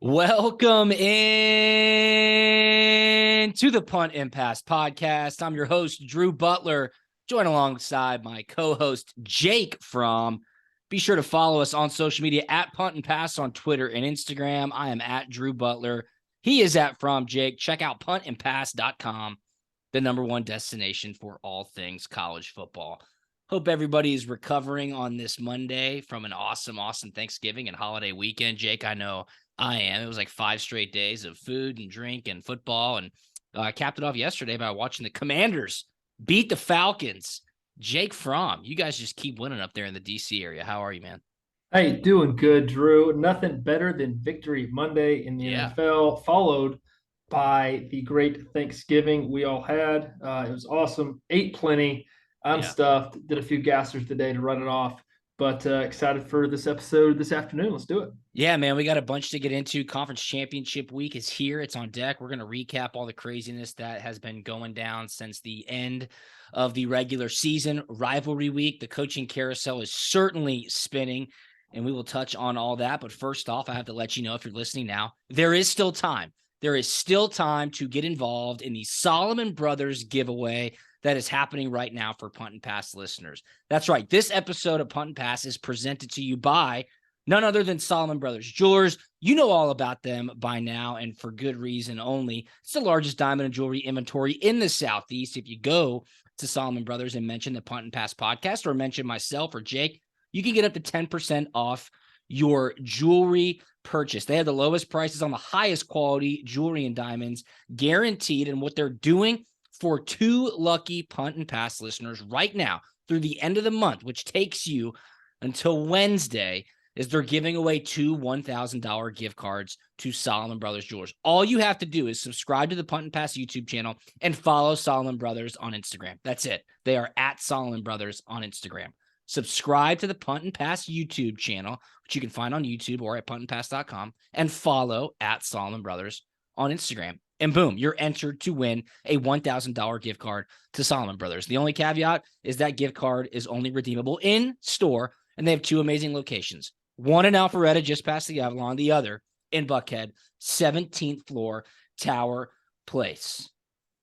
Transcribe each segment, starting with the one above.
Welcome in to the Punt and Pass podcast. I'm your host, Drew Butler, joined alongside my co-host, Jake Fromm. Be sure to follow us on social media at Punt and Pass on Twitter and Instagram. I am at Drew Butler. He is at Fromm Jake. Check out puntandpass.com, the number one destination for all things college football. Hope everybody is recovering on this Monday from an awesome Thanksgiving and holiday weekend. Jake, I know I am. It was like 5 straight days of food and drink and football. And I capped it off yesterday by watching the Commanders beat the Falcons. Jake Fromm, you guys just keep winning up there in the D.C. area. How are you, man? Hey, doing good, Drew. Nothing better than Victory Monday in the NFL, followed by the great Thanksgiving we all had. It was awesome. Ate plenty. I'm stuffed. Did a few gassers today to run it off, but excited for this episode this afternoon. Let's do it. Yeah, man, we got a bunch to get into. Conference Championship Week is here. It's on deck. We're going to recap all the craziness that has been going down since the end of the regular season. Rivalry week, the coaching carousel is certainly spinning, and we will touch on all that. But first off, I have to let you know, if you're listening now, there is still time. There is still time to get involved in the Solomon Brothers giveaway that is happening right now for Punt and Pass listeners. That's right. This episode of Punt and Pass is presented to you by none other than Solomon Brothers Jewelers. You know all about them by now, and for good reason only. It's the largest diamond and jewelry inventory in the Southeast. If you go to Solomon Brothers and mention the Punt and Pass podcast, or mention myself or Jake, you can get up to 10% off your jewelry purchase. They have the lowest prices on the highest quality jewelry and diamonds, guaranteed. And what they're doing for 2 lucky Punt and Pass listeners right now through the end of the month, which takes you until Wednesday, is they're giving away 2 $1,000 gift cards to Solomon Brothers Jewelers. All you have to do is subscribe to the Punt and Pass YouTube channel and follow Solomon Brothers on Instagram. That's it. They are at Solomon Brothers on Instagram. Subscribe to the Punt and Pass YouTube channel, which you can find on YouTube or at puntandpass.com, and follow at Solomon Brothers on Instagram. And boom, you're entered to win a $1,000 gift card to Solomon Brothers. The only caveat is that gift card is only redeemable in store, and they have 2 amazing locations. One in Alpharetta, just past the Avalon, the other in Buckhead, 17th floor, Tower Place.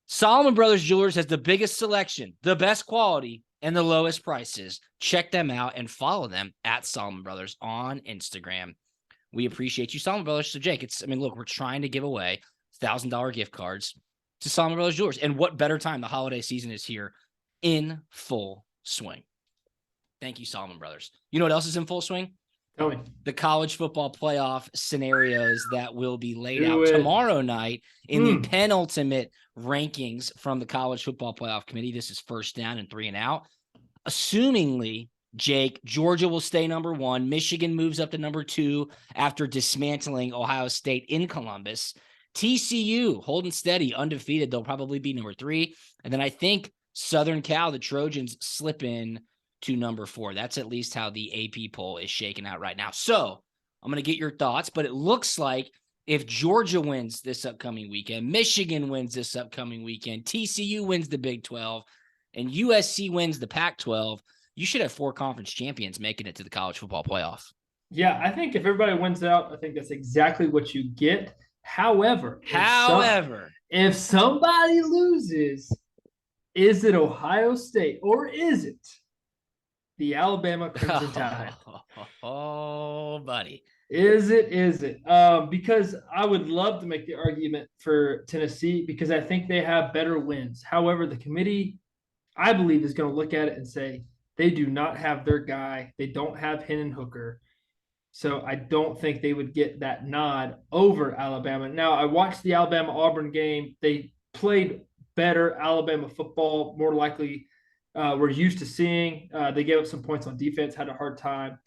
Solomon Brothers Jewelers has the biggest selection, the best quality, and the lowest prices. Check them out and follow them at Solomon Brothers on Instagram. We appreciate you, Solomon Brothers. So, Jake, look, we're trying to give away $1,000 gift cards to Solomon Brothers Jewelers. And what better time? The holiday season is here in full swing. Thank you, Solomon Brothers. You know what else is in full swing? Tell me. The college football playoff scenarios that will be laid out tomorrow night in the penultimate rankings from the College Football Playoff Committee. This is first down and 3 and out. Assumingly, Jake, Georgia will stay number 1. Michigan moves up to number 2 after dismantling Ohio State in Columbus. TCU holding steady, undefeated. They'll probably be number 3. And then I think Southern Cal, the Trojans, slip in to number 4. That's at least how the AP poll is shaking out right now. So I'm going to get your thoughts, but it looks like if Georgia wins this upcoming weekend, Michigan wins this upcoming weekend, TCU wins the Big 12, and USC wins the Pac-12, you should have 4 conference champions making it to the college football playoff. Yeah, I think if everybody wins out, I think that's exactly what you get. However, if somebody loses, is it Ohio State or is it the Alabama Crimson Tide? Oh, buddy. Is it? Because I would love to make the argument for Tennessee because I think they have better wins. However, the committee, I believe, is going to look at it and say they do not have their guy. They don't have Hendon Hooker. So I don't think they would get that nod over Alabama. Now, I watched the Alabama-Auburn game. They played better Alabama football, more likely we're used to seeing. They gave up some points on defense, had a hard time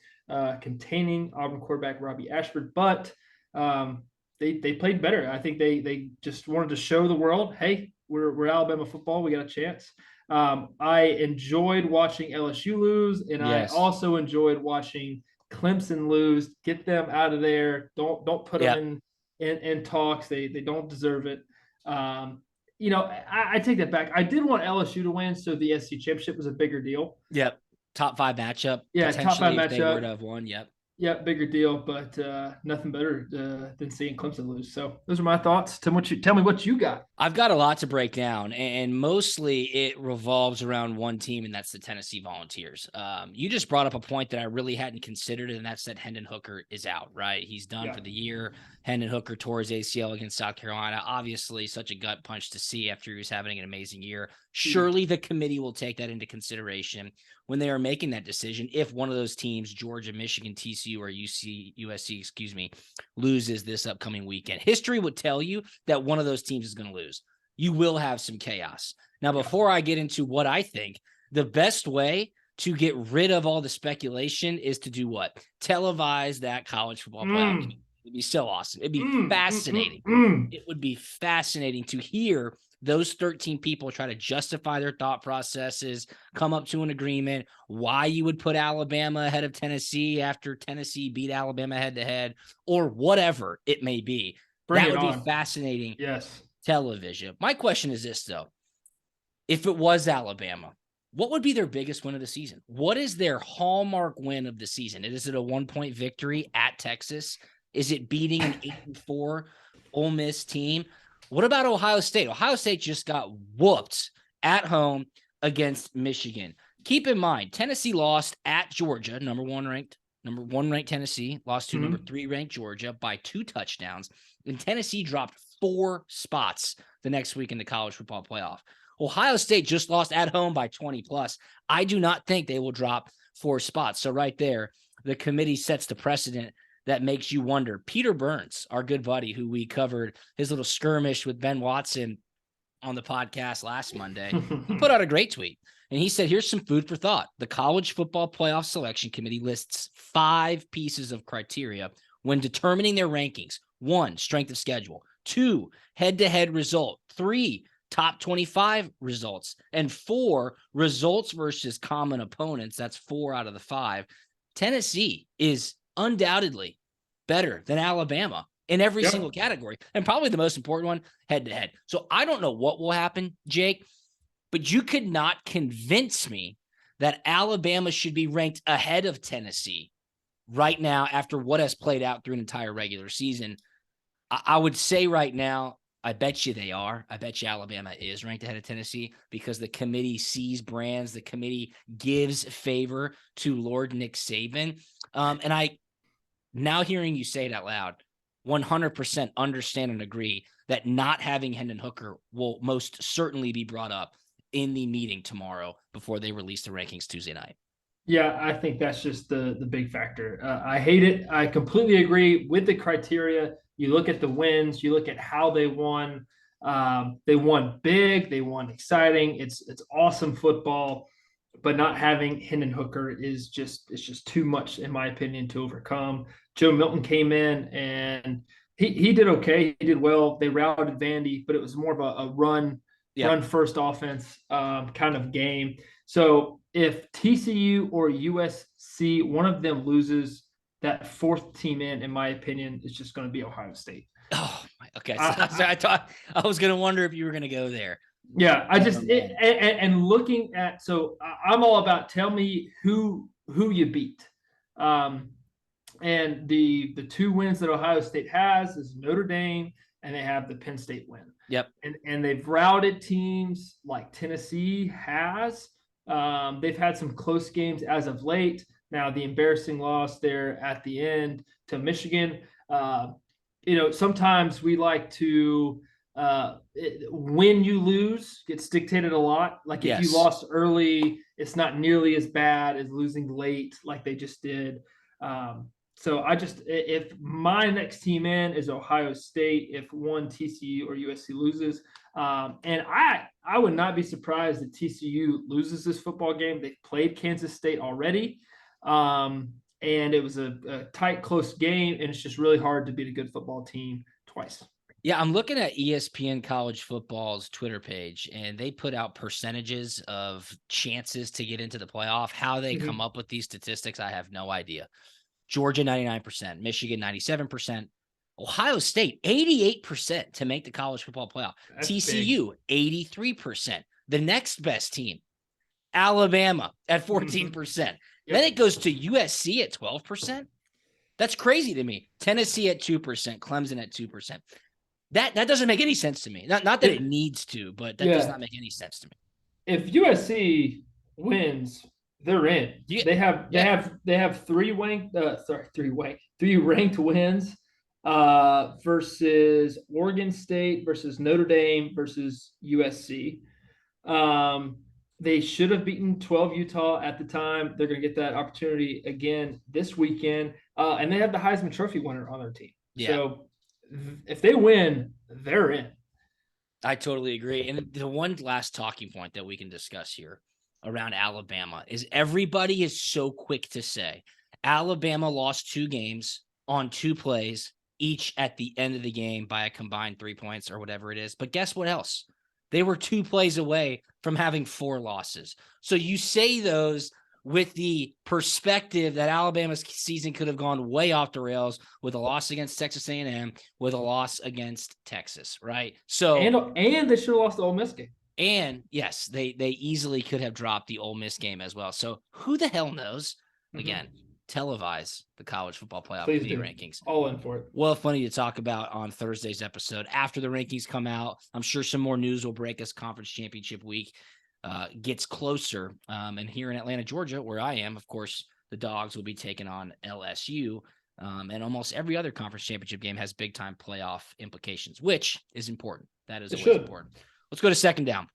containing Auburn quarterback Robbie Ashford, but they played better. I think they just wanted to show the world, hey, we're Alabama football. We got a chance. I enjoyed watching LSU lose, and yes. I also enjoyed watching Clemson lose. Get them out of there. Don't put them in talks. They don't deserve it. I take that back. I did want LSU to win, so the SEC championship was a bigger deal. Yep. Top 5 matchup. Yeah, top 5 matchup. They would have won. Yep. Yeah, bigger deal, but nothing better than seeing Clemson lose. So those are my thoughts. Tell me what you got. I've got a lot to break down, and mostly it revolves around one team, and that's the Tennessee Volunteers. You just brought up a point that I really hadn't considered, and that's that Hendon Hooker is out, right? He's done Yeah. for the year. Hendon Hooker tore his ACL against South Carolina. Obviously, such a gut punch to see after he was having an amazing year. Surely the committee will take that into consideration when they are making that decision. If one of those teams, Georgia, Michigan, TCU, or USC, loses this upcoming weekend, history would tell you that one of those teams is going to lose. You will have some chaos. Now, before I get into what I think, the best way to get rid of all the speculation is to do what? Televise that college football playoff game. It'd be so awesome. It'd be fascinating. It would be fascinating to hear those 13 people try to justify their thought processes, come up to an agreement, why you would put Alabama ahead of Tennessee after Tennessee beat Alabama head-to-head, or whatever it may be. That would be fascinating. Yes. Television. My question is this, though. If it was Alabama, what would be their biggest win of the season? What is their hallmark win of the season? Is it a 1-point victory at Texas? Is it beating an 8-4 Ole Miss team? What about Ohio State? Ohio State just got whooped at home against Michigan. Keep in mind, Tennessee lost at Georgia, number one ranked Tennessee, lost to number 3 ranked Georgia by 2 touchdowns. And Tennessee dropped 4 spots the next week in the college football playoff. Ohio State just lost at home by 20 plus. I do not think they will drop 4 spots. So right there, the committee sets the precedent that makes you wonder. Peter Burns, our good buddy, who we covered his little skirmish with Ben Watson on the podcast last Monday, he put out a great tweet. And he said, here's some food for thought. The College Football Playoff Selection Committee lists 5 pieces of criteria when determining their rankings. 1, strength of schedule. 2, head-to-head result. 3, top 25 results. And 4, results versus common opponents. That's 4 out of the 5. Tennessee is undoubtedly better than Alabama in every single category. And probably the most important one, head-to-head. So I don't know what will happen, Jake, but you could not convince me that Alabama should be ranked ahead of Tennessee right now after what has played out through an entire regular season. I would say right now, I bet you they are. I bet you Alabama is ranked ahead of Tennessee because the committee sees brands. The committee gives favor to Lord Nick Saban. And I, now hearing you say it out loud, 100% understand and agree that not having Hendon Hooker will most certainly be brought up in the meeting tomorrow before they release the rankings Tuesday night. Yeah, I think that's just the big factor. I hate it. I completely agree with the criteria. You look at the wins, you look at how they won. They won big, they won exciting. It's awesome football, but not having Hendon Hooker is just too much in my opinion to overcome. Joe Milton came in and he did okay. He did well. They routed Vandy, but it was more of a run first offense kind of game. So if TCU or USC, one of them loses, that 4th team in my opinion, is just going to be Ohio State. Oh, okay. So I thought I was going to wonder if you were going to go there. Yeah, I just and looking at, so I'm all about tell me who you beat. And the 2 wins that Ohio State has is Notre Dame, and they have the Penn State win. Yep. And they've routed teams like Tennessee has. They've had some close games as of late. Now, the embarrassing loss there at the end to Michigan. Sometimes we like to, when you lose, gets dictated a lot. Like if you lost early, it's not nearly as bad as losing late like they just did. So if my next team in is Ohio State, if one TCU or USC loses, and I would not be surprised that TCU loses this football game. They've played Kansas State already, and it was a tight, close game, and it's just really hard to beat a good football team twice. Yeah, I'm looking at ESPN College Football's Twitter page, and they put out percentages of chances to get into the playoff. How they come up with these statistics, I have no idea. Georgia, 99%, Michigan, 97%, Ohio State, 88% to make the college football playoff. That's TCU, big. 83%. The next best team, Alabama at 14%. Then it goes to USC at 12%. That's crazy to me. Tennessee at 2%, Clemson at 2%. That doesn't make any sense to me. Not that it needs to, but that does not make any sense to me. If USC wins, they're in. Yeah. They have three ranked wins versus Oregon State, versus Notre Dame, versus USC. They should have beaten 12 Utah at the time. They're going to get that opportunity again this weekend. And they have the Heisman Trophy winner on their team. Yeah. So if they win, they're in. I totally agree. And the one last talking point that we can discuss here around Alabama is everybody is so quick to say Alabama lost 2 games on 2 plays, each at the end of the game by a combined 3 points or whatever it is. But guess what else? They were 2 plays away from having 4 losses. So you say those with the perspective that Alabama's season could have gone way off the rails with a loss against Texas A&M, with a loss against Texas, right? So and they should have lost the Ole Miss game. And yes, they easily could have dropped the Ole Miss game as well. So who the hell knows? Again, televise the college football playoff rankings. All in for it. Well, funny to talk about on Thursday's episode. After the rankings come out, I'm sure some more news will break as conference championship week gets closer. And here in Atlanta, Georgia, where I am, of course, the Dogs will be taking on LSU. And almost every other conference championship game has big time playoff implications, which is important. That is always important. Let's go to second down.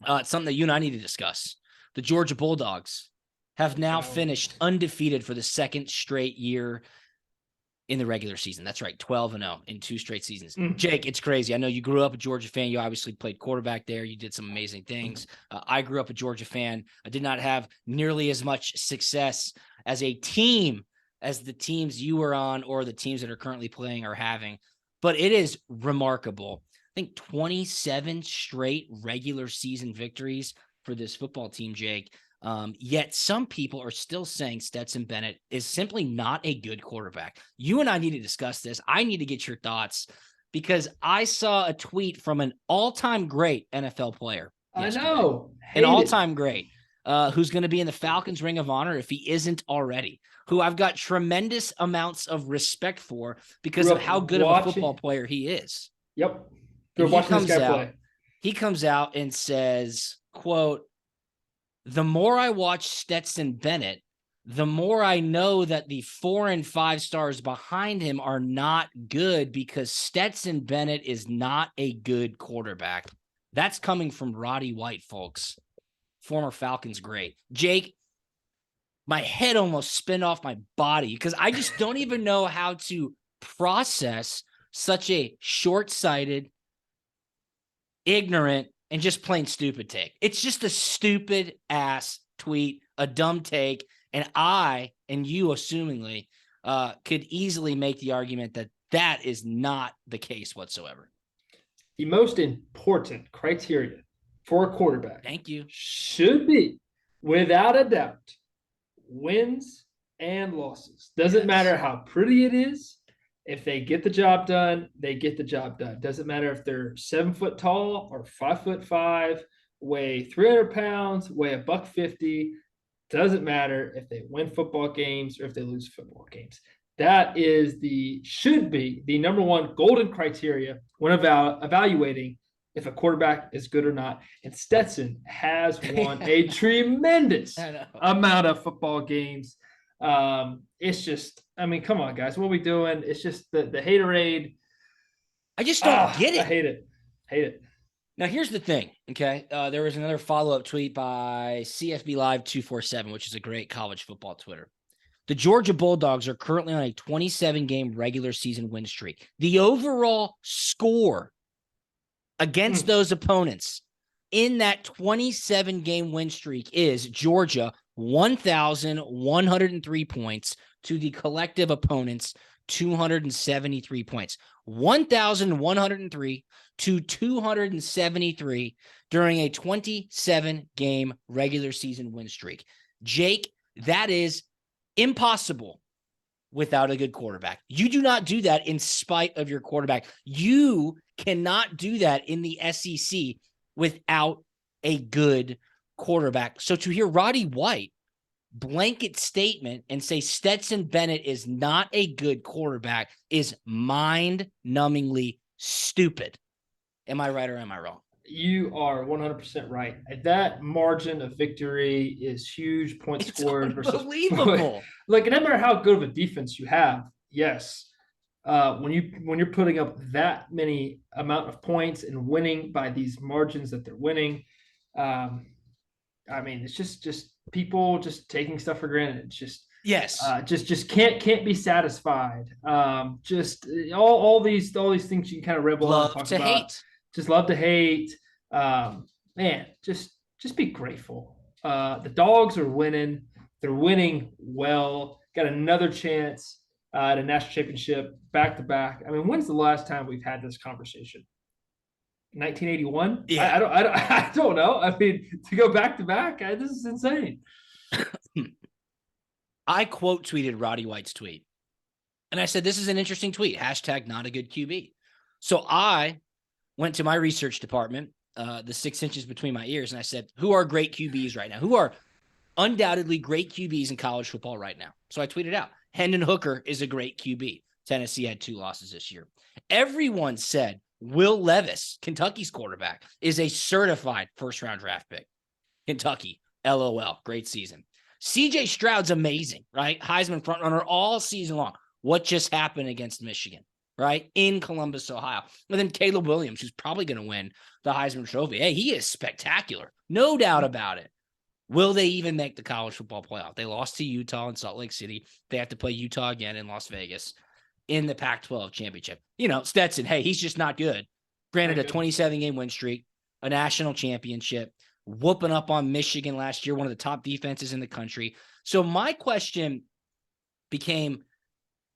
It's something that you and I need to discuss. The Georgia Bulldogs have now finished undefeated for the second straight year in the regular season. That's right, 12-0 in 2 straight seasons. Jake, it's crazy. I know you grew up a Georgia fan. You obviously played quarterback there. You did some amazing things. I grew up a Georgia fan. I did not have nearly as much success as a team as the teams you were on or the teams that are currently playing are having. But it is remarkable. I think 27 straight regular season victories for this football team, Jake. Yet some people are still saying Stetson Bennett is simply not a good quarterback. You and I need to discuss this. I need to get your thoughts because I saw a tweet from an all-time great NFL player yesterday. I know. An all-time great who's going to be in the Falcons Ring of Honor if he isn't already, who I've got tremendous amounts of respect for because of how good of a football player he is. Yep. He comes out and says, quote, "The more I watch Stetson Bennett, the more I know that the 4 and 5 stars behind him are not good because Stetson Bennett is not a good quarterback." That's coming from Roddy White, folks, former Falcons great. Jake, my head almost spun off my body because I just don't even know how to process such a short-sighted, ignorant, and just plain stupid take. It's just a stupid ass tweet, a dumb take. And I, and you assumingly, could easily make the argument that that is not the case whatsoever. The most important criteria for a quarterback, thank you, should be, without a doubt, wins and losses. Doesn't matter how pretty it is. If they get the job done, they get the job done. Doesn't matter if they're 7 foot tall or 5'5", weigh 300 pounds, weigh $150. Doesn't matter if they win football games or if they lose football games. That should be the number one golden criteria when evaluating if a quarterback is good or not. And Stetson has won a tremendous amount of football games. It's just, I mean, come on, guys. What are we doing? It's just the haterade. I just don't get it. I hate it. Now, here's the thing, okay? There was another follow-up tweet by CFB Live 247, which is a great college football Twitter. The Georgia Bulldogs are currently on a 27-game regular season win streak. The overall score against those opponents in that 27-game win streak is Georgia 1,103 points to the collective opponents 273 points. 1,103 to 273 during a 27-game regular season win streak. Jake, that is impossible without a good quarterback. You do not do that in spite of your quarterback. You cannot do that in the SEC without a good quarterback. So to hear Roddy White blanket statement and say Stetson Bennett is not a good quarterback is mind-numbingly stupid. Am I right or am I wrong? You are 100% right. That margin of victory is huge. Points It's scored versus unbelievable. like no matter how good of a defense you have, yes. When you're putting up that many amount of points and winning by these margins that they're winning, um, I mean, it's just people just taking stuff for granted. It's Yes. just can't be satisfied. Just all these things you can kind of rebel on and Love talk to about. hate. Just love to hate. Man, just be grateful. The dogs are winning. They're winning well. Got another chance at a national championship back to back. I mean, when's the last time we've had this conversation? 1981. Yeah. I don't know. I mean, to go back to back, this is insane. I quote tweeted Roddy White's tweet. And I said, this is an interesting tweet. Hashtag not a good QB. So I went to my research department, the 6 inches between my ears, and I said, who are great QBs right now? Who are undoubtedly great QBs in college football right now? So I tweeted out, Hendon Hooker is a great QB. Tennessee had 2 losses this year. Everyone said Will Levis, Kentucky's quarterback, is a certified first-round draft pick. Kentucky, LOL, great season. CJ Stroud's amazing, right? Heisman frontrunner all season long. What just happened against Michigan, right? In Columbus, Ohio. And then Caleb Williams, who's probably going to win the Heisman Trophy. Hey, he is spectacular. No doubt about it. Will they even make the college football playoff? They lost to Utah in Salt Lake City. They have to play Utah again in Las Vegas in the Pac-12 championship. Stetson, hey, he's just not good. Granted, a 27-game win streak, a national championship, whooping up on Michigan last year, one of the top defenses in the country. So my question became,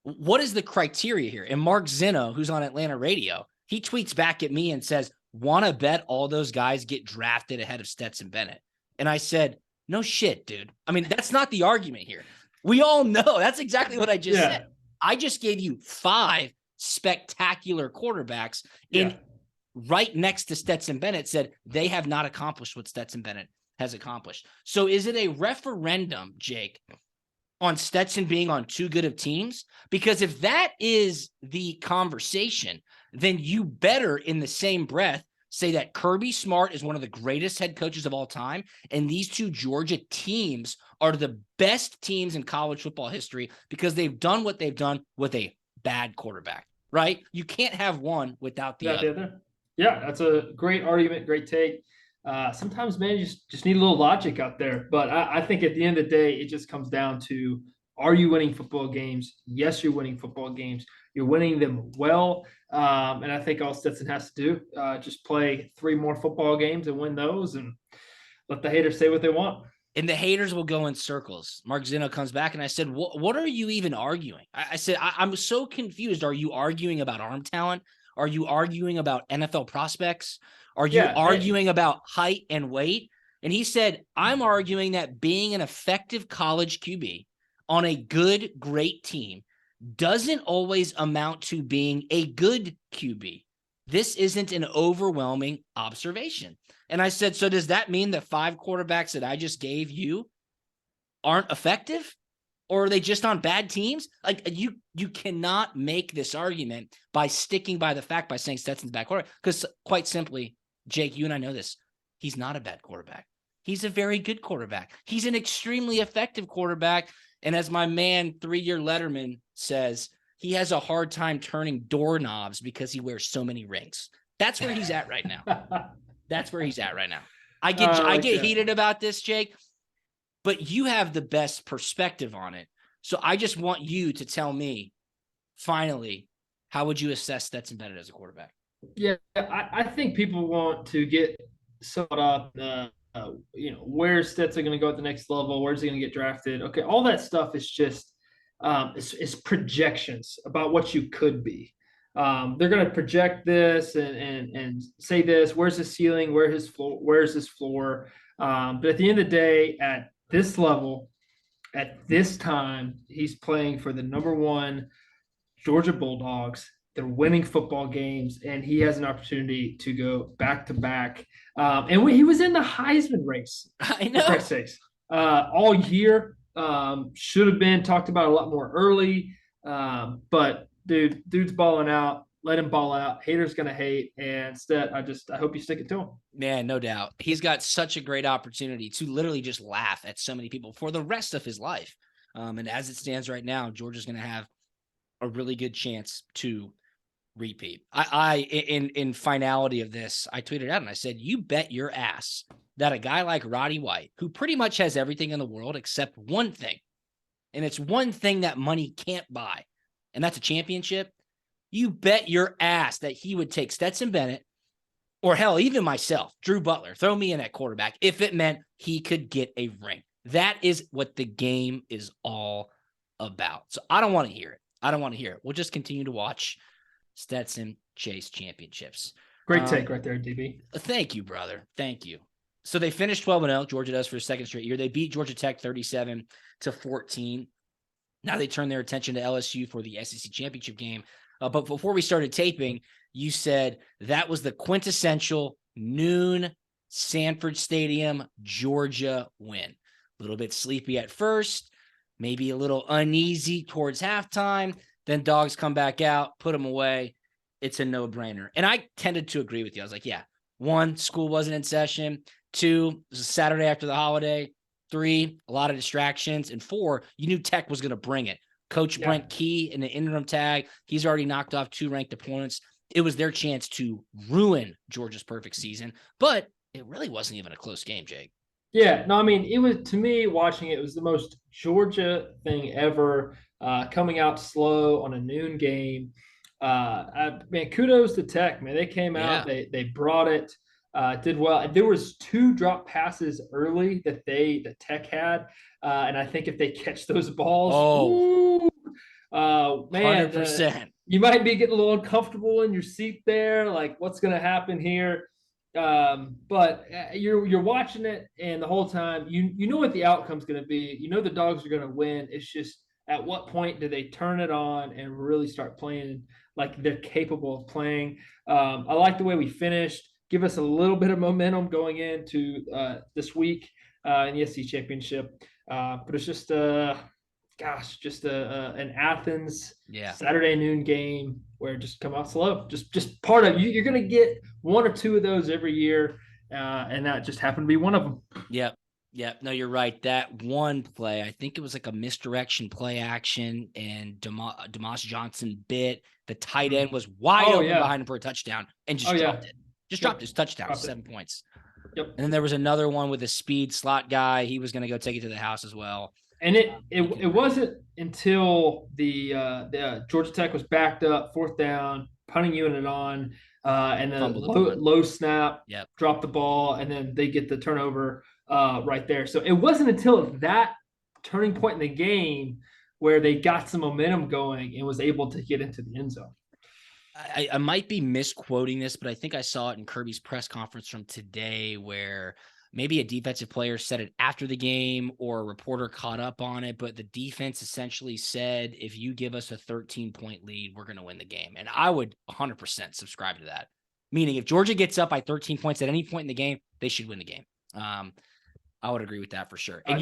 what is the criteria here? And Mark Zinno, who's on Atlanta radio, he tweets back at me and says, want to bet all those guys get drafted ahead of Stetson Bennett? And I said, no shit, dude. I mean, that's not the argument here. We all know that's exactly what I just said. I just gave you 5 spectacular quarterbacks in right next to Stetson Bennett said they have not accomplished what Stetson Bennett has accomplished. So is it a referendum, Jake, on Stetson being on too good of teams? Because if that is the conversation, then you better in the same breath say that Kirby Smart is one of the greatest head coaches of all time, and these 2 Georgia teams are the best teams in college football history because they've done what they've done with a bad quarterback, right? You can't have one without the other. Yeah, that's a great argument, great take. Sometimes, man, you just need a little logic out there. But I think at the end of the day, it just comes down to, are you winning football games? Yes, you're winning football games. You're winning them well. And I think all Stetson has to do, just play 3 more football games and win those and let the haters say what they want. And the haters will go in circles. Mark Zinno comes back, and I said, what are you even arguing? I said, I'm so confused. Are you arguing about arm talent? Are you arguing about NFL prospects? Are you arguing about height and weight? And he said, I'm arguing that being an effective college QB on a good, great team doesn't always amount to being a good QB. This isn't an overwhelming observation. And I said, so does that mean the 5 quarterbacks that I just gave you aren't effective? Or are they just on bad teams? Like you cannot make this argument by sticking by the fact by saying Stetson's bad quarterback. Because quite simply, Jake, you and I know this. He's not a bad quarterback. He's a very good quarterback. He's an extremely effective quarterback. And as my man, 3-year Letterman says, he has a hard time turning doorknobs because he wears so many rings. That's where he's at right now. That's where he's at right now. I get heated about this, Jake, but you have the best perspective on it. So I just want you to tell me, finally, how would you assess Stetson Bennett as a quarterback? Yeah, I think people want to get caught up. Where's Stetson going to go at the next level? Where's he going to get drafted? Okay, all that stuff is just it's projections about what you could be. They're going to project this and say this. Where's his ceiling? Where's his floor? But at the end of the day, at this level, at this time, he's playing for the number 1 Georgia Bulldogs. They're winning football games, and he has an opportunity to go back to back. And he was in the Heisman race. I know. For Christ's sakes, all year. Should have been talked about a lot more early. But dude's balling out. Let him ball out. Haters gonna hate. And instead, I hope you stick it to him. Man, no doubt. He's got such a great opportunity to literally just laugh at so many people for the rest of his life. And as it stands right now, Georgia's going to have a really good chance to repeat. In finality of this, I tweeted out and I said, you bet your ass that a guy like Roddy White, who pretty much has everything in the world except one thing, and it's one thing that money can't buy, and that's a championship. You bet your ass that he would take Stetson Bennett, or hell, even myself, Drew Butler, throw me in at quarterback if it meant he could get a ring. That is what the game is all about. So I don't want to hear it. I don't want to hear it. We'll just continue to watch Stetson chase championships. Great take right there, DB. Thank you, brother. Thank you. So they finished 12-0. Georgia does for a second straight year. They beat Georgia Tech 37-14. Now they turn their attention to LSU for the SEC championship game. But before we started taping, you said that was the quintessential noon Sanford Stadium, Georgia win. A little bit sleepy at first, maybe a little uneasy towards halftime. Then dogs come back out, put them away. It's a no-brainer. And I tended to agree with you. I was like, yeah, 1, school wasn't in session. 2, it was a Saturday after the holiday. 3, a lot of distractions. And 4, you knew Tech was going to bring it. Coach Brent Key in the interim tag, he's already knocked off 2 ranked opponents. It was their chance to ruin Georgia's perfect season, but it really wasn't even a close game, Jake. Yeah, no, I mean, it was, to me, watching it was the most Georgia thing ever, coming out slow on a noon game. Man, kudos to Tech, man. They came out, they brought it, did well. There was 2 drop passes early that Tech had, and I think if they catch those balls, man, 100%. You might be getting a little uncomfortable in your seat there. Like, what's going to happen here? But you're watching it, and the whole time you know what the outcome's going to be. You know the dogs are going to win. It's just at what point do they turn it on and really start playing like they're capable of playing? I like the way we finished. Give us a little bit of momentum going into this week in the SEC championship. But it's just an Athens Saturday noon game where just come out slow. Just part of you. You're going to get 1 or 2 of those every year, and that just happened to be one of them. Yep. No, you're right. That one play, I think it was like a misdirection play action, and Demas Johnson bit. The tight end was wide open behind him for a touchdown and just dropped it. Just dropped his touchdown, 7 points. Yep. And then there was another one with a speed slot guy. He was going to go take it to the house as well. And it wasn't until the Georgia Tech was backed up, 4th down, punting unit on, and then low snap, drop the ball, and then they get the turnover right there. So it wasn't until that turning point in the game where they got some momentum going and was able to get into the end zone. I might be misquoting this, but I think I saw it in Kirby's press conference from today where maybe a defensive player said it after the game or a reporter caught up on it, but the defense essentially said, if you give us a 13-point lead, we're going to win the game. And I would 100% subscribe to that. Meaning if Georgia gets up by 13 points at any point in the game, they should win the game. I would agree with that for sure. And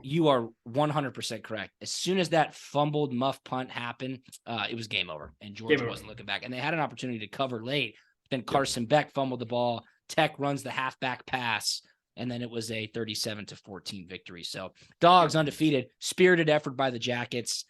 you are 100% correct. As soon as that fumbled muff punt happened, it was game over, and Georgia wasn't looking back. And they had an opportunity to cover late. Then Carson Beck fumbled the ball. Tech runs the halfback pass, and then it was a 37-14 victory. So dogs undefeated, spirited effort by the Jackets.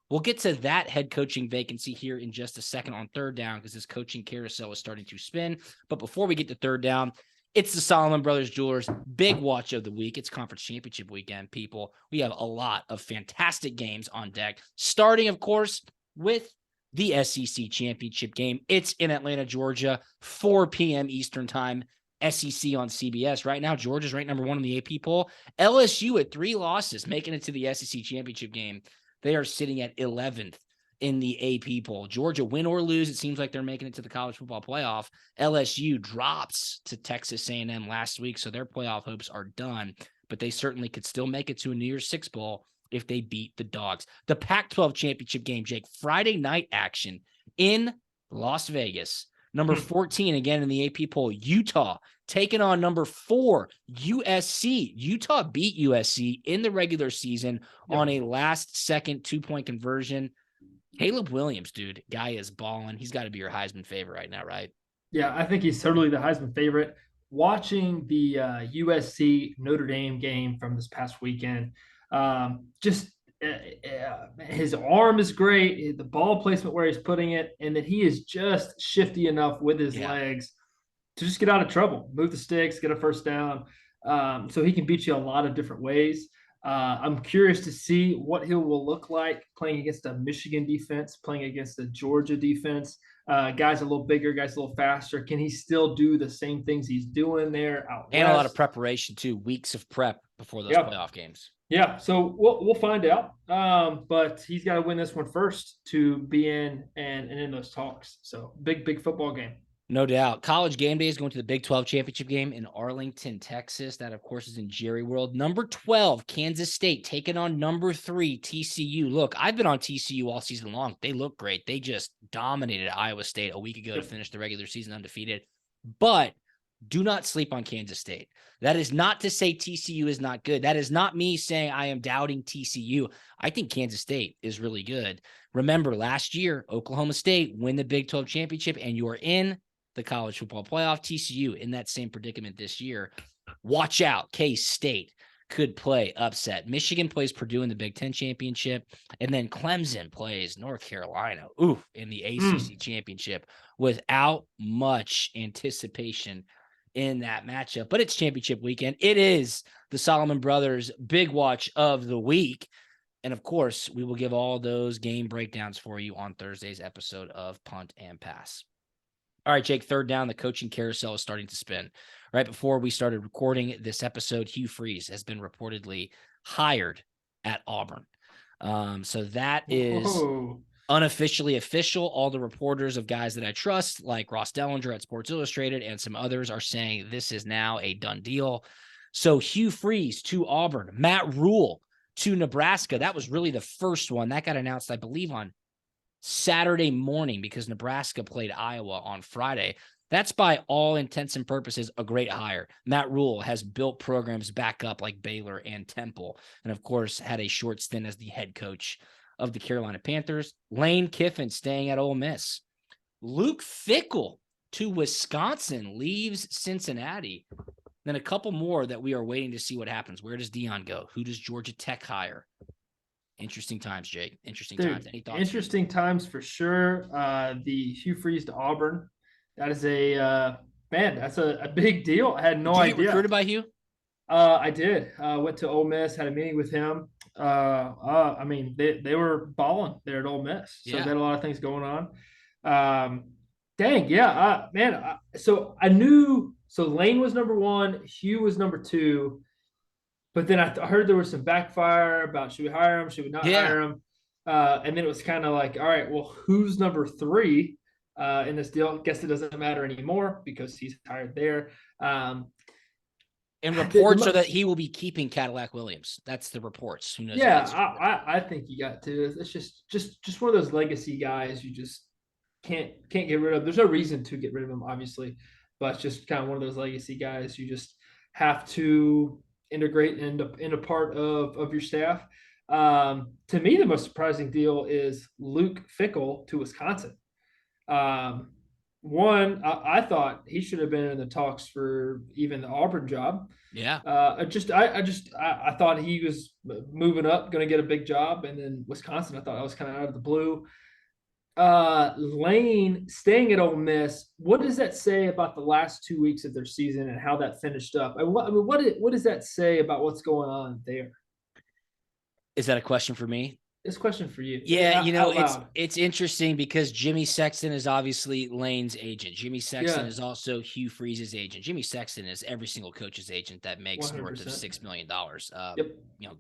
We'll get to that head coaching vacancy here in just a second on third down because this coaching carousel is starting to spin. But before we get to third down, it's the Solomon Brothers Jewelers big watch of the week. It's conference championship weekend, people. We have a lot of fantastic games on deck, starting, of course, with the SEC championship game. It's in Atlanta, Georgia, 4 p.m. Eastern time, SEC on CBS. Right now, Georgia's ranked number 1 in the AP poll. LSU at 3 losses, making it to the SEC championship game. They are sitting at 11th in the AP poll. Georgia, win or lose, it seems like they're making it to the college football playoff. LSU drops to Texas A&M last week, so their playoff hopes are done, but they certainly could still make it to a New Year's Six bowl if they beat the Dogs. The Pac-12 championship game, Jake, Friday night action in Las Vegas. Number 14, again in the AP poll, Utah, taking on number 4, USC. Utah beat USC in the regular season on a last-second 2-point conversion. Caleb Williams, dude, guy is balling. He's got to be your Heisman favorite right now, right? Yeah, I think he's certainly the Heisman favorite. Watching the USC Notre Dame game from this past weekend, just his arm is great. The ball placement where he's putting it, and that he is just shifty enough with his legs to just get out of trouble, move the sticks, get a first down. So he can beat you a lot of different ways. I'm curious to see what he will look like playing against a Michigan defense, playing against a Georgia defense. Guys a little bigger, guys a little faster. Can he still do the same things he's doing there out and west? A lot of preparation too, weeks of prep before those playoff games. Yeah, so we'll find out. But he's got to win this one first to be in and in those talks. So big football game. No doubt. College game day is going to the Big 12 championship game in Arlington, Texas. That, of course, is in Jerry World. Number 12, Kansas State, taking on number 3, TCU. Look, I've been on TCU all season long. They look great. They just dominated Iowa State a week ago to finish the regular season undefeated. But do not sleep on Kansas State. That is not to say TCU is not good. That is not me saying I am doubting TCU. I think Kansas State is really good. Remember, last year, Oklahoma State win the Big 12 championship, and you are in the college football playoff. TCU in that same predicament this year. Watch out. K-State could play upset. Michigan plays Purdue in the Big 10 championship, and then Clemson plays North Carolina in the ACC championship without much anticipation in that matchup. But it's championship weekend. It is the Solomon Brothers big watch of the week. And of course, we will give all those game breakdowns for you on Thursday's episode of Punt and Pass. All right, Jake, third down, the coaching carousel is starting to spin. Right before we started recording this episode, Hugh Freeze has been reportedly hired at Auburn. So that is unofficially official. All the reporters of guys that I trust, like Ross Dellinger at Sports Illustrated and some others, are saying this is now a done deal. So Hugh Freeze to Auburn, Matt Rule to Nebraska. That was really the first one. That got announced, I believe, on Saturday morning because Nebraska played Iowa on Friday. That's by all intents and purposes a great hire. Matt Rule has built programs back up like Baylor and Temple, and of course had a short stint as the head coach of the Carolina Panthers. Lane Kiffin staying at Ole Miss. Luke Fickell to Wisconsin, leaves Cincinnati. Then a couple more that we are waiting to see what happens. Where does Dion go? Who does Georgia Tech hire? Interesting times, Jake. Interesting times. Any thoughts? Interesting times for sure. The Hugh Freeze to Auburn. That is that's a big deal. I had no idea. Did you get recruited by Hugh? I did. Went to Ole Miss, had a meeting with him. I mean, they were balling there at Ole Miss. So they had a lot of things going on. So I knew, so Lane was number 1, Hugh was number 2. But then I heard there was some backfire about should we hire him, should we not hire him? And then it was kind of like, all right, well, who's number 3 in this deal? Guess it doesn't matter anymore because he's hired there. And reports are that he will be keeping Cadillac Williams. That's the reports. Who knows? Yeah, I think you got to. It's just one of those legacy guys you just can't get rid of. There's no reason to get rid of him, obviously, but it's just kind of one of those legacy guys you just have to integrate and in a part of your staff. To me, the most surprising deal is Luke Fickell to Wisconsin. One, I thought he should have been in the talks for even the Auburn job. Yeah. I thought he was moving up, going to get a big job, and then Wisconsin, I thought that was kind of out of the blue. Lane staying at Ole Miss. What does that say about the last 2 weeks of their season and how that finished up? What does that say about what's going on there? Is that a question for me? It's a question for you. Yeah, it's interesting because Jimmy Sexton is obviously Lane's agent. Jimmy Sexton is also Hugh Freeze's agent. Jimmy Sexton is every single coach's agent that makes 100%. North of $6 million.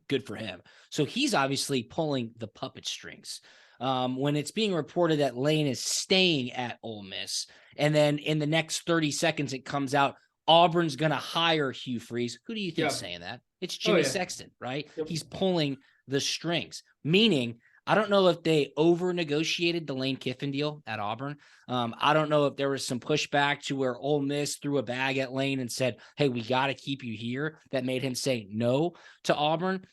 Good for him. So he's obviously pulling the puppet strings. When it's being reported that Lane is staying at Ole Miss, and then in the next 30 seconds it comes out Auburn's going to hire Hugh Freeze. Who do you think is saying that? It's Jimmy Sexton, right? Yep. He's pulling the strings, meaning I don't know if they over negotiated the Lane Kiffin deal at Auburn. I don't know if there was some pushback to where Ole Miss threw a bag at Lane and said, hey, we got to keep you here. That made him say no to Auburn.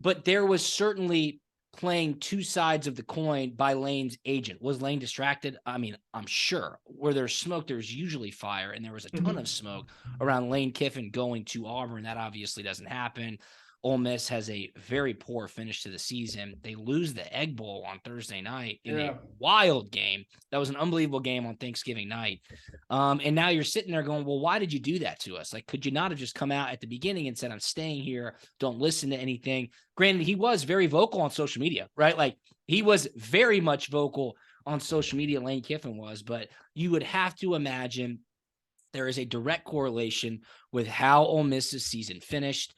But there was certainly playing two sides of the coin by Lane's agent. Was Lane distracted? I mean, I'm sure. Where there's smoke, there's usually fire, and there was a ton of smoke around Lane Kiffin going to Auburn. That obviously doesn't happen. Ole Miss has a very poor finish to the season. They lose the Egg Bowl on Thursday night in a wild game. That was an unbelievable game on Thanksgiving night. And now you're sitting there going, well, why did you do that to us? Like, could you not have just come out at the beginning and said, I'm staying here, don't listen to anything? Granted, he was very vocal on social media, right? Like, he was very much vocal on social media, Lane Kiffin was, but you would have to imagine there is a direct correlation with how Ole Miss's season finished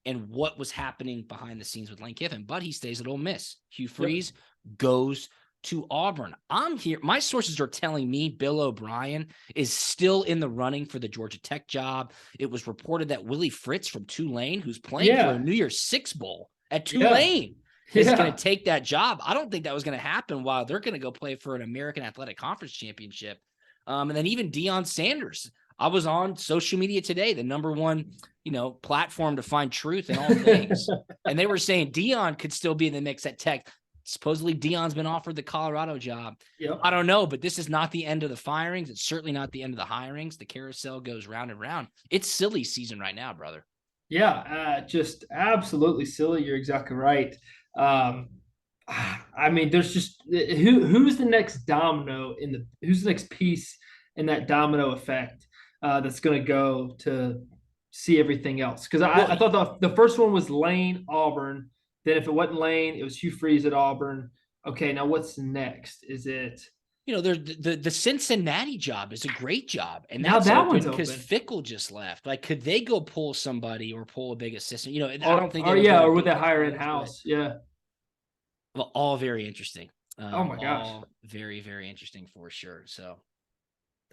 and what was happening behind the scenes with Lane Kiffin. But he stays at Ole Miss. Hugh Freeze goes to Auburn. I'm here. My sources are telling me Bill O'Brien is still in the running for the Georgia Tech job. It was reported that Willie Fritz from Tulane, who's playing for a New Year's Six Bowl at Tulane, is going to take that job. I don't think that was going to happen while they're going to go play for an American Athletic Conference championship. And then even Deion Sanders. I was on social media today, the number one, platform to find truth in all things. And they were saying Deion could still be in the mix at Tech. Supposedly Deion's been offered the Colorado job. I don't know, but this is not the end of the firings. It's certainly not the end of the hirings. The carousel goes round and round. It's silly season right now, brother. Yeah, just absolutely silly. You're exactly right. I mean, there's just who's the next domino who's the next piece in that domino effect that's going to go to see everything else? Because I thought the first one was Lane, Auburn. Then if it wasn't Lane, it was Hugh Freeze at Auburn. Okay, now what's next? Is it? The Cincinnati job is a great job, and now that's that open one's because open. Fickle just left. Like, could they go pull somebody or pull a big assistant? I don't think. Or would they hire in house? Yeah. Well, all very interesting. Oh my gosh. All very, very interesting for sure. So,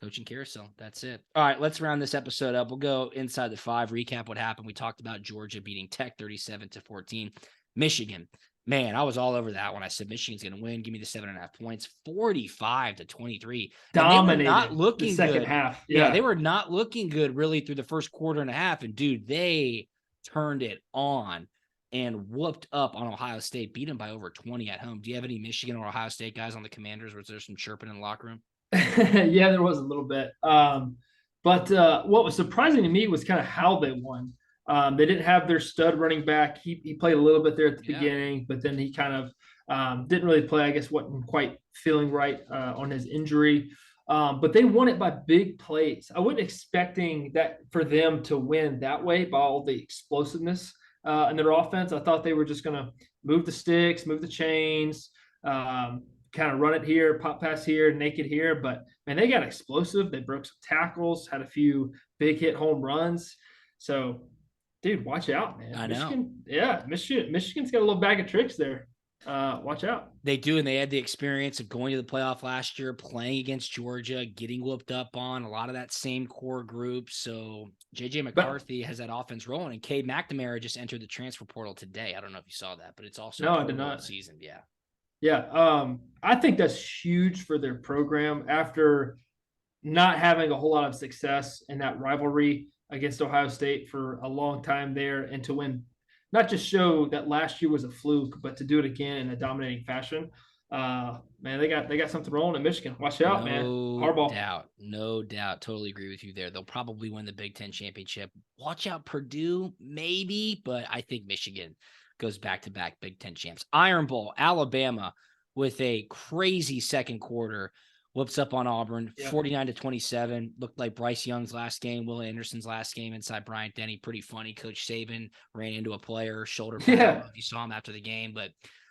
coaching carousel. That's it. All right, let's round this episode up. We'll go inside the 5, recap what happened. We talked about Georgia beating Tech 37-14. Michigan. Man, I was all over that when I said Michigan's going to win. Give me the 7.5 points, 45-23. Dominated. They were not looking the second good. half. Yeah, they were not looking good really through the first quarter and a half. And dude, they turned it on and whooped up on Ohio State, beat them by over 20 at home. Do you have any Michigan or Ohio State guys on the Commanders? Was there some chirping in the locker room? Yeah, there was a little bit. But what was surprising to me was kind of how they won. They didn't have their stud running back. He played a little bit there at the beginning, but then he kind of didn't really play. I guess wasn't quite feeling right on his injury. But they won it by big plays. I wasn't expecting that for them to win that way by all the explosiveness in their offense. I thought they were just going to move the sticks, move the chains, kind of run it here, pop pass here, naked here. But, man, they got explosive. They broke some tackles, had a few big hit home runs. So, dude, watch out, man. I know. Michigan's got a little bag of tricks there. Watch out. They do, and they had the experience of going to the playoff last year, playing against Georgia, getting whooped up on a lot of that same core group. So J.J. McCarthy has that offense rolling, and Cade McNamara just entered the transfer portal today. I don't know if you saw that, but it's also I did not. Season. Yeah. Yeah, I think that's huge for their program after not having a whole lot of success in that rivalry against Ohio State for a long time there, and to win, not just show that last year was a fluke, but to do it again in a dominating fashion. Man, they got something rolling in Michigan. Watch out, man. Harbaugh. No doubt. Totally agree with you there. They'll probably win the Big Ten championship. Watch out, Purdue, maybe, but I think Michigan goes back-to-back Big Ten champs. Iron Bowl, Alabama, with a crazy second quarter, whoops up on Auburn, 49-27. Looked like Bryce Young's last game, Will Anderson's last game inside Bryant Denny. Pretty funny. Coach Saban ran into a player, shoulder pad. I don't know if you saw him after the game, but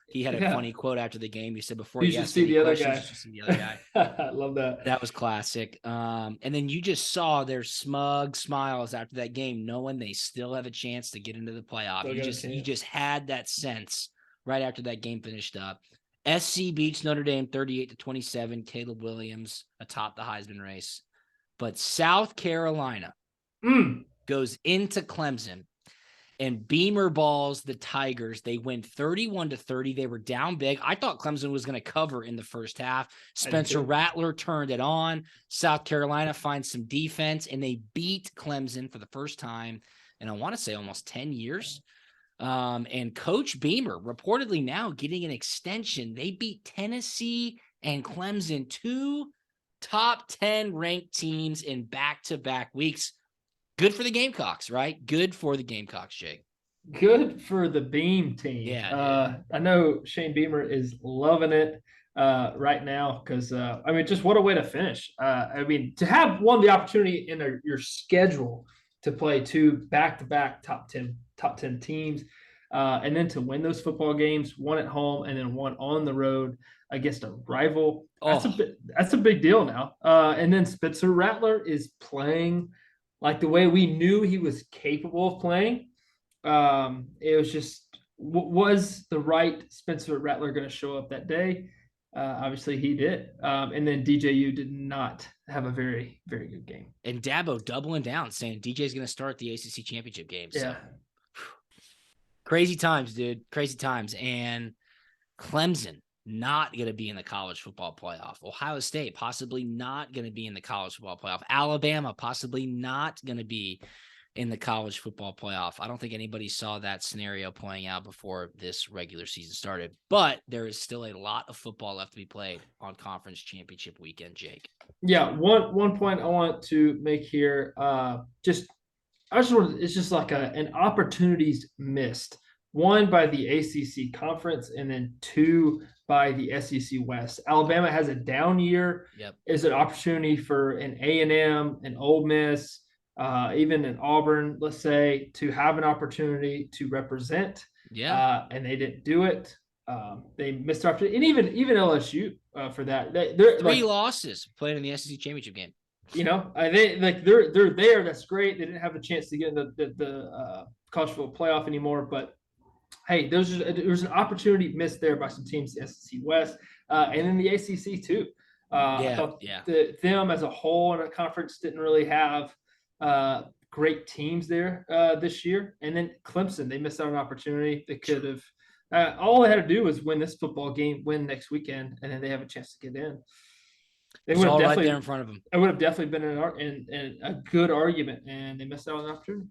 he had a funny quote after the game. He said, before you ask any questions, you should see the other guy. I love that. That was classic. And then you just saw their smug smiles after that game, knowing they still have a chance to get into the playoff. You just had that sense right after that game finished up. SC beats Notre Dame 38-27. Caleb Williams atop the Heisman race. But South Carolina goes into Clemson and Beamer balls the Tigers. They win 31-30. They were down big. I thought Clemson was going to cover in the first half. Spencer Rattler turned it on. South Carolina finds some defense, and they beat Clemson for the first time in, I want to say, almost 10 years. And Coach Beamer reportedly now getting an extension. They beat Tennessee and Clemson, 2 top 10 ranked teams in back-to-back weeks. Good for the Gamecocks, right? Good for the Gamecocks, Jake. Good for the Beam team. Yeah. I know Shane Beamer is loving it right now because, just what a way to finish. To have the opportunity in your schedule to play 2 back-to-back top 10 teams, and then to win those football games, 1 at home and then 1 on the road against a rival. That's a big deal now. And then Spencer Rattler is playing like the way we knew he was capable of playing. It was just, was the right Spencer Rattler going to show up that day? Obviously he did. And then DJU did not have a very, very good game. And Dabo doubling down, saying DJ's going to start the ACC championship game. Yeah. So crazy times, dude. Crazy times. And Clemson not going to be in the college football playoff. Ohio State possibly not going to be in the college football playoff. Alabama possibly not going to be in the college football playoff. I don't think anybody saw that scenario playing out before this regular season started, but there is still a lot of football left to be played on conference championship weekend, Jake. Yeah. One point I want to make here, it's just like an opportunities missed. 1 by the ACC conference, and then 2 by the SEC West. Alabama has a down year. Yep. Is an opportunity for an A&M, an Ole Miss, even an Auburn, let's say, to have an opportunity to represent. Yeah. And they didn't do it. They missed the opportunity, and even LSU for that. They're 3 losses played in the SEC championship game. They're there. That's great. They didn't have a chance to get in the college football playoff anymore, but hey, there was an opportunity missed there by some teams, the SEC West, and then the ACC too. I thought them as a whole in a conference didn't really have great teams there this year. And then Clemson, they missed out on an opportunity. They could have. All they had to do was win this football game, win next weekend, and then they have a chance to get in. They would have definitely right there in front of them. It would have definitely been in a good argument, and they missed out on an opportunity.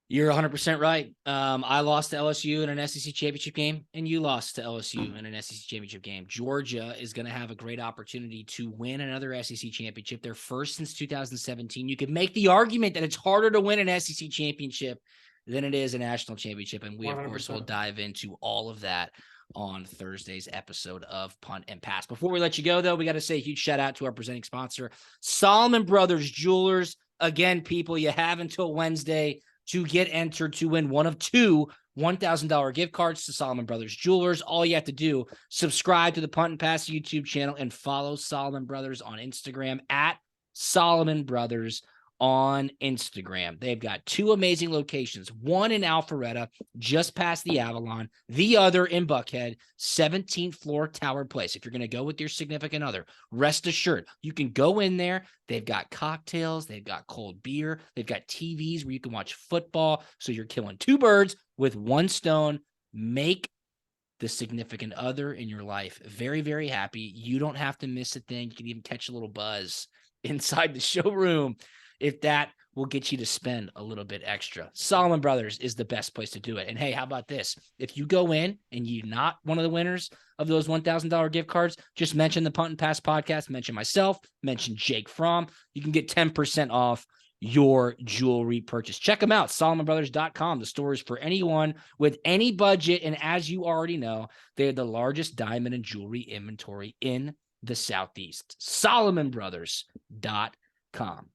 You're 100% right. I lost to LSU in an SEC championship game, and you lost to LSU in an SEC championship game. Georgia is going to have a great opportunity to win another SEC championship, their first since 2017. You could make the argument that it's harder to win an SEC championship than it is a national championship, and we, 100%. Of course, will dive into all of that on Thursday's episode of Punt and Pass. Before we let you go, though, we got to say a huge shout out to our presenting sponsor, Solomon Brothers Jewelers. Again, people, you have until Wednesday to get entered to win one of 2 $1,000 gift cards to Solomon Brothers Jewelers. All you have to do, subscribe to the Punt and Pass YouTube channel and follow Solomon Brothers on Instagram at Solomon Brothers on Instagram. They've got 2 amazing locations, one in Alpharetta, just past the Avalon, the other in Buckhead, 17th floor Tower Place. If you're going to go with your significant other, rest assured, you can go in there. They've got cocktails, they've got cold beer, they've got TVs where you can watch football. So you're killing 2 birds with 1 stone. Make the significant other in your life very, very happy. You don't have to miss a thing. You can even catch a little buzz inside the showroom if that will get you to spend a little bit extra. Solomon Brothers is the best place to do it. And hey, how about this? If you go in and you're not one of the winners of those $1,000 gift cards, just mention the Punt and Pass podcast, mention myself, mention Jake Fromm. You can get 10% off your jewelry purchase. Check them out, SolomonBrothers.com. The store is for anyone with any budget. And as you already know, they're the largest diamond and jewelry inventory in the Southeast. SolomonBrothers.com.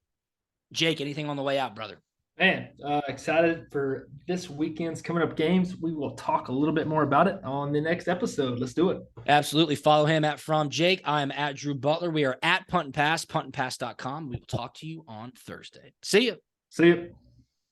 Jake, anything on the way out, brother? Man, excited for this weekend's coming up games. We will talk a little bit more about it on the next episode. Let's do it. Absolutely. Follow him at From Jake. I am at Drew Butler. We are at Punt and Pass, puntandpass.com. We will talk to you on Thursday. See you. See you.